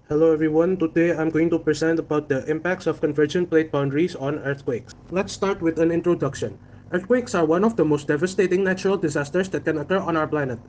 Hello everyone, today I'm going to present about the impacts of convergent plate boundaries on earthquakes. Let's start with an introduction. Earthquakes are one of the most devastating natural disasters that can occur on our planet.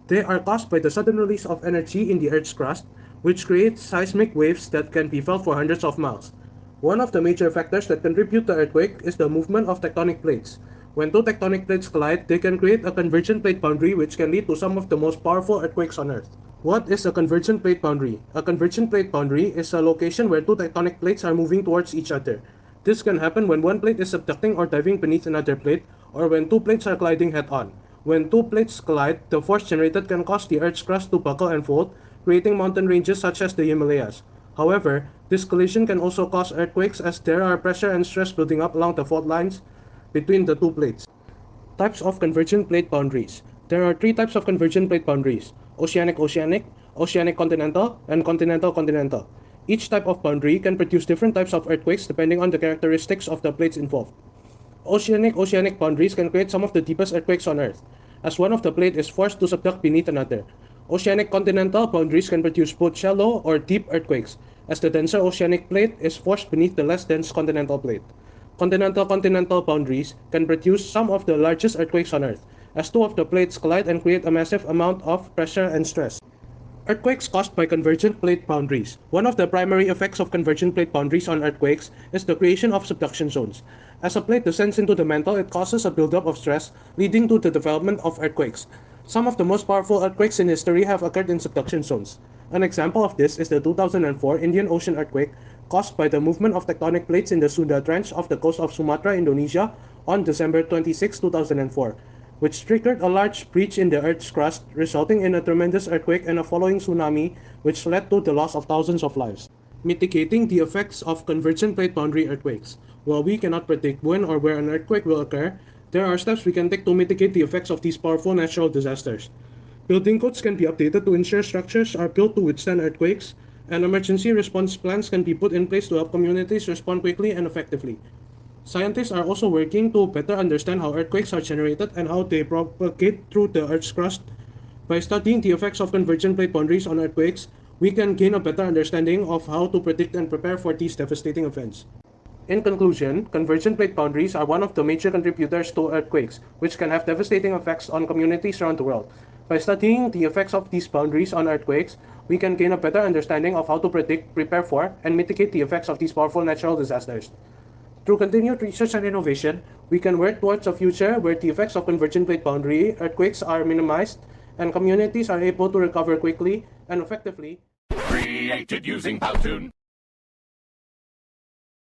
They are caused by the sudden release of energy in the Earth's crust, which creates seismic waves that can be felt for hundreds of miles. One of the major factors that contribute to earthquake is the movement of tectonic plates. When two tectonic plates collide, they can create a convergent plate boundary which can lead to some of the most powerful earthquakes on Earth. What is a convergent plate boundary? A convergent plate boundary is a location where two tectonic plates are moving towards each other. This can happen when one plate is subducting or diving beneath another plate, or when two plates are colliding head-on. When two plates collide, the force generated can cause the Earth's crust to buckle and fold, creating mountain ranges such as the Himalayas. However, this collision can also cause earthquakes as there are pressure and stress building up along the fault lines between the two plates. Types of convergent plate boundaries. There are three types of convergent plate boundaries: oceanic-oceanic, oceanic-continental, and continental-continental. Each type of boundary can produce different types of earthquakes depending on the characteristics of the plates involved. Oceanic-oceanic boundaries can create some of the deepest earthquakes on Earth, as one of the plate is forced to subduct beneath another. Oceanic continental boundaries can produce both shallow or deep earthquakes, as the denser oceanic plate is forced beneath the less dense continental plate. Continental-continental boundaries can produce some of the largest earthquakes on Earth, as two of the plates collide and create a massive amount of pressure and stress. Earthquakes caused by convergent plate boundaries. One of the primary effects of convergent plate boundaries on earthquakes is the creation of subduction zones. As a plate descends into the mantle, it causes a buildup of stress, leading to the development of earthquakes. Some of the most powerful earthquakes in history have occurred in subduction zones. An example of this is the 2004 Indian Ocean earthquake, caused by the movement of tectonic plates in the Sunda Trench off the coast of Sumatra, Indonesia, on December 26, 2004, which triggered a large breach in the Earth's crust, resulting in a tremendous earthquake and a following tsunami, which led to the loss of thousands of lives. Mitigating the effects of convergent plate boundary earthquakes. While we cannot predict when or where an earthquake will occur, there are steps we can take to mitigate the effects of these powerful natural disasters. Building codes can be updated to ensure structures are built to withstand earthquakes, and emergency response plans can be put in place to help communities respond quickly and effectively. Scientists are also working to better understand how earthquakes are generated and how they propagate through the Earth's crust. By studying the effects of convergent plate boundaries on earthquakes, we can gain a better understanding of how to predict and prepare for these devastating events. In conclusion, convergent plate boundaries are one of the major contributors to earthquakes, which can have devastating effects on communities around the world. By studying the effects of these boundaries on earthquakes, we can gain a better understanding of how to predict, prepare for, and mitigate the effects of these powerful natural disasters. Through continued research and innovation, we can work towards a future where the effects of convergent plate boundary earthquakes are minimized and communities are able to recover quickly and effectively. Created using Powtoon.